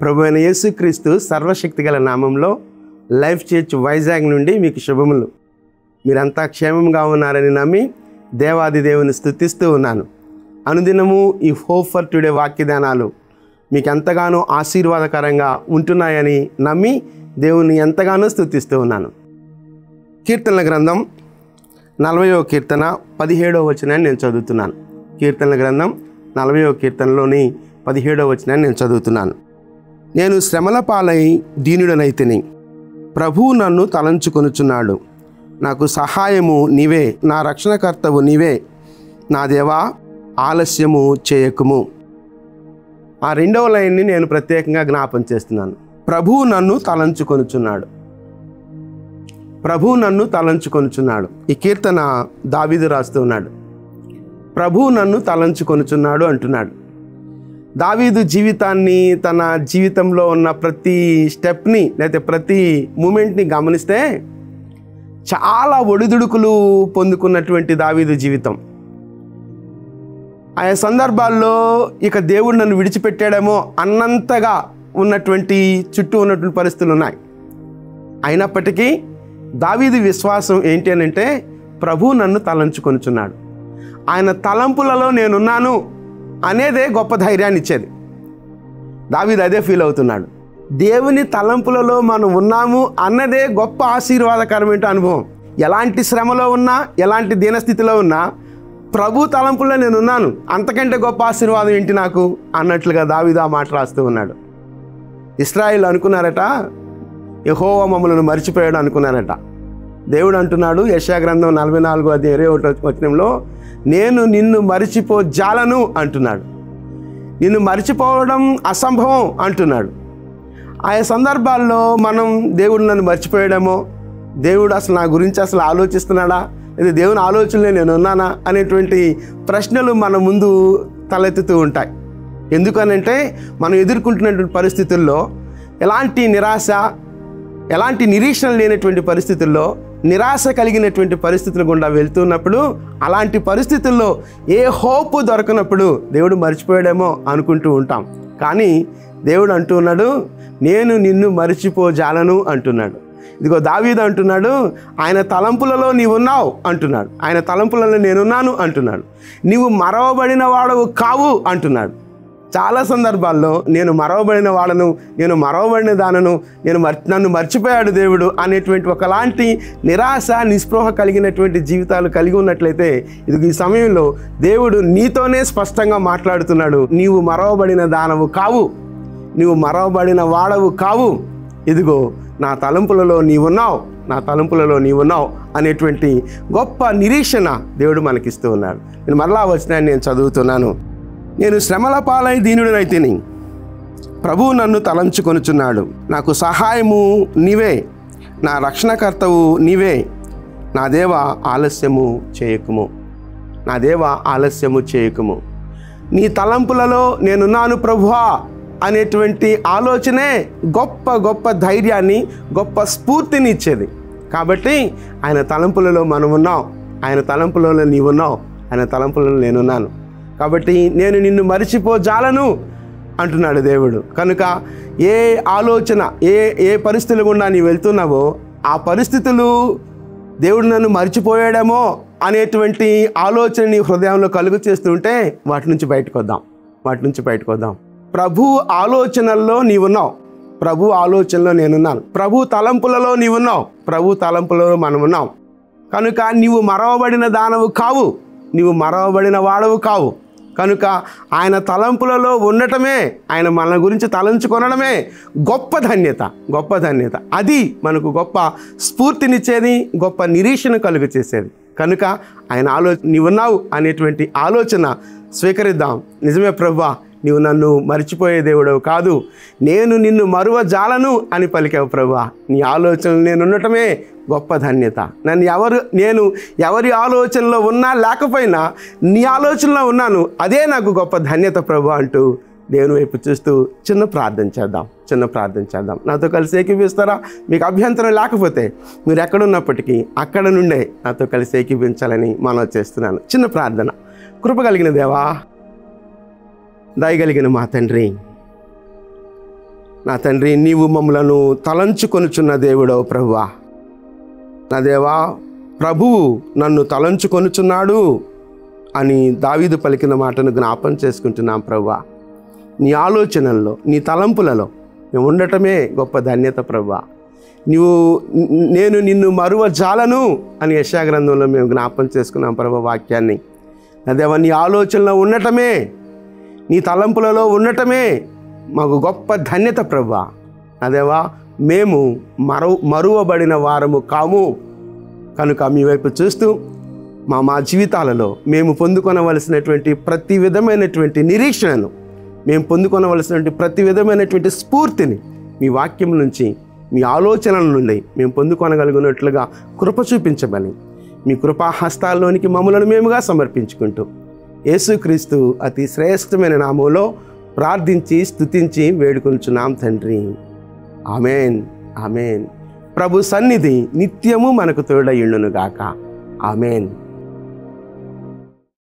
ప్రభువైన యేసుక్రీస్తు సర్వశక్తిగల నామంలో లైఫ్ చర్చ్ వైజాగ్ నుండి మీకు శుభములు. మీరంతా క్షేమంగా ఉన్నారని నమ్మి దేవాది దేవుని స్తుతిస్తూ ఉన్నాను. అనుదినము ఈ హోప్ ఫర్ టుడే వాక్యదానాలు మీకు ఎంతగానో ఆశీర్వాదకరంగా ఉంటున్నాయని నమ్మి దేవుని ఎంతగానో స్తుతిస్తూ ఉన్నాను. కీర్తనల గ్రంథం 40వ కీర్తన 17వ వచనాన్ని నేను చదువుతున్నాను. కీర్తనల గ్రంథం 40వ కీర్తనలోని 17వ వచనాన్ని నేను చదువుతున్నాను. నేను శ్రమల పాలై దీనుడనైతిని, ప్రభువు నన్ను తలంచుకొనుచున్నాడు. నాకు సహాయము నీవే, నా రక్షణకర్తవు నీవే. నా దేవా, ఆలస్యము చేయకుము. ఆ రెండవ లైన్ని నేను ప్రత్యేకంగా జ్ఞాపం చేస్తున్నాను. ప్రభువు నన్ను తలంచుకొనుచున్నాడు. ప్రభువు నన్ను తలంచుకొనుచున్నాడు. ఈ కీర్తన దావీదు రాస్తూ ఉన్నాడు. ప్రభువు నన్ను తలంచుకొనుచున్నాడు అంటున్నాడు. దావీదు జీవితాన్ని, తన జీవితంలో ఉన్న ప్రతి స్టెప్ని లేకపోతే ప్రతి మూమెంట్ని గమనిస్తే చాలా ఒడిదుడుకులు పొందుకున్నటువంటి దావీదు జీవితం. ఆయా సందర్భాల్లో ఇక దేవుడు నన్ను విడిచిపెట్టాడేమో అన్నంతగా ఉన్నటువంటి చుట్టూ ఉన్నటువంటి పరిస్థితులు ఉన్నాయి. అయినప్పటికీ దావీదు విశ్వాసం ఏంటి అని అంటే, ప్రభువు నన్ను తలంచుకొనుచున్నాడు, ఆయన తలంపులలో నేనున్నాను అనేదే గొప్ప ధైర్యాన్ని ఇచ్చేది. దావీదు అదే ఫీల్ అవుతున్నాడు. దేవుని తలంపులలో మనం ఉన్నాము అన్నదే గొప్ప ఆశీర్వాదకరమైన అనుభవం. ఎలాంటి శ్రమలో ఉన్నా, ఎలాంటి దీనస్థితిలో ఉన్నా ప్రభు తలంపుల్లో నేనున్నాను, అంతకంటే గొప్ప ఆశీర్వాదం ఏంటి నాకు అన్నట్లుగా దావీదు ఆ మాట రాస్తూ ఉన్నాడు. ఇశ్రాయేలు అనుకున్నారట, యెహోవా మమ్మల్ని మర్చిపోయాడు అనుకున్నారట. దేవుడు అంటున్నాడు యెషయా గ్రంథం 44:21 వచనంలో, నేను నిన్ను మరిచిపోజాలను అంటున్నాడు. నిన్ను మర్చిపోవడం అసంభవం అంటున్నాడు. ఆయా సందర్భాల్లో మనం దేవుడు నన్ను మర్చిపోయాడేమో, దేవుడు అసలు నా గురించి అసలు ఆలోచిస్తున్నాడా, లేదా దేవుని ఆలోచనలో నేను ఉన్నానా అనేటువంటి ప్రశ్నలు మన ముందు తలెత్తుతూ ఉంటాయి. ఎందుకనంటే మనం ఎదుర్కొంటున్నటువంటి పరిస్థితుల్లో ఎలాంటి నిరాశ, ఎలాంటి నిరీక్షణ లేనటువంటి పరిస్థితుల్లో, నిరాశ కలిగినటువంటి పరిస్థితుల గుండా వెళ్తున్నప్పుడు, అలాంటి పరిస్థితుల్లో ఏ హోప్ దొరకనప్పుడు దేవుడు మర్చిపోయాడేమో అనుకుంటూ ఉంటాం. కానీ దేవుడు అంటూ ఉన్నాడు, నేను నిన్ను మర్చిపోజాలను అంటున్నాడు. ఇదిగో దావీదు అంటున్నాడు, ఆయన తలంపులలో నీవున్నావు అంటున్నాడు. ఆయన తలంపులలో నేనున్నాను అంటున్నాడు. నీవు మరవబడిన వాడవు కావు అంటున్నాడు. చాలా సందర్భాల్లో నేను మరవబడిన వాడను, నేను మరవబడిన దానను, నన్ను మర్చిపోయాడు దేవుడు అనేటువంటి ఒకలాంటి నిరాశ, నిస్పృహ కలిగినటువంటి జీవితాలు కలిగి ఉన్నట్లయితే ఇది ఈ సమయంలో దేవుడు నీతోనే స్పష్టంగా మాట్లాడుతున్నాడు. నీవు మరవబడిన దానవు కావు, నీవు మరవబడిన వాడవు కావు. ఇదిగో నా తలంపులలో నీవున్నావు, నా తలంపులలో నీవున్నావు అనేటువంటి గొప్ప నిరీక్షణ దేవుడు మనకిస్తూ ఉన్నాడు. నేను మరలా వచనాన్ని నేను చదువుతున్నాను. నేను శ్రమల పాలై దీనుడనైతిని, ప్రభువు నన్ను తలంచుకొనుచున్నాడు. నాకు సహాయము నీవే, నా రక్షణకర్తవు నీవే. నా దేవా, ఆలస్యము చేయకుము. నా దేవా, ఆలస్యము చేయకుము. నీ తలంపులలో నేనున్నాను ప్రభువా అనేటువంటి ఆలోచనే గొప్ప గొప్ప ధైర్యాన్ని, గొప్ప స్ఫూర్తిని ఇచ్చేది. కాబట్టి ఆయన తలంపులలో మనం ఉన్నాం, ఆయన తలంపులలో నీవున్నావు, ఆయన తలంపులలో నేనున్నాను. కాబట్టి నేను నిన్ను మరిచిపోజాలను అంటున్నాడు దేవుడు. కనుక ఏ ఆలోచన, ఏ పరిస్థితుల గుండా నీవు వెళ్తున్నావో ఆ పరిస్థితులు దేవుడు నన్ను మర్చిపోయాడేమో అనేటువంటి ఆలోచన నీ హృదయంలో కలుగు చేస్తుంటే వాటి నుంచి బయటకు వద్దాం. ప్రభు ఆలోచనల్లో నీవున్నావు, ప్రభు ఆలోచనలో నేనున్నాను, ప్రభు తలంపులలో నీవున్నావు, ప్రభు తలంపులలో మనమున్నాం. కనుక నీవు మరవబడిన దానవు కావు, నీవు మరవబడిన వాడవు కావు. కనుక ఆయన తలంపులలో ఉండటమే, ఆయన మన గురించి తలంచుకొనడమే గొప్ప ధన్యత. అది మనకు గొప్ప స్ఫూర్తినిచ్చేది, గొప్ప నిరీక్షణ కలుగు చేసేది. కనుక ఆయన నీవున్నావు అనేటువంటి ఆలోచన స్వీకరిద్దాం. నిజమే ప్రభువా, నీవు నన్ను మర్చిపోయే దేవుడవు కాదు, నేను నిన్ను మరువజాలను అని పలికావు ప్రభువా. నీ ఆలోచనలు నేను ఉండటమే గొప్ప ధన్యత. నేను ఎవరి ఆలోచనలో ఉన్నా లేకపోయినా నీ ఆలోచనలో ఉన్నాను, అదే నాకు గొప్ప ధన్యత ప్రభువా అంటూ దేవుని వైపు చూస్తూ చిన్న ప్రార్థన చేద్దాం. నాతో కలిసి ఏకీపిస్తారా? మీకు అభ్యంతరం లేకపోతే మీరు ఎక్కడున్నప్పటికీ అక్కడ నుండే నాతో కలిసి ఏకీపించాలని మనవి చేస్తున్నాను. చిన్న ప్రార్థన. కృప కలిగిన దేవా, దయగలిగిన మా తండ్రి, నా తండ్రి, నీవు మమ్మలను తలంచుకొనుచున్న దేవుడవు ప్రభువా. నా దేవా, ప్రభువు నన్ను తలంచుకొనుచున్నాడు అని దావీదు పలికిన మాటను జ్ఞాపం చేసుకుంటున్నాం ప్రభువా. నీ ఆలోచనల్లో, నీ తలంపులలో మేము ఉండటమే గొప్ప ధన్యత ప్రభువా. నేను నిన్ను మరువజాలను అని యెషయా గ్రంథంలో మేము జ్ఞాపం చేసుకున్నాం ప్రభు వాక్యాన్ని. అదేవా, నీ ఆలోచనలో ఉండటమే, నీ తలంపులలో ఉండటమే మాకు గొప్ప ధన్యత ప్రభువా. అదేవా, మేము మరువబడిన వారము కాము. కనుక మీ వైపు చూస్తూ మా జీవితాలలో మేము పొందుకొనవలసినటువంటి ప్రతి విధమైనటువంటి నిరీక్షణను, మేము పొందుకొనవలసినటువంటి ప్రతి విధమైనటువంటి స్ఫూర్తిని మీ వాక్యం నుంచి, మీ ఆలోచనల నుండి మేము పొందుకొనగలిగినట్లుగా కృప చూపించమని మీ కృపా హస్తాల్లోనికి మమ్మలను మేముగా సమర్పించుకుంటూ యేసుక్రీస్తు అతి శ్రేష్టమైన నామంలో ప్రార్థించి స్తుతించి వేడుకొనుచున్నాం తండ్రి. Amen, amen. ప్రభు సన్నిధి నిత్యము మనకు తోడయుండును గాక. ఆమెన్.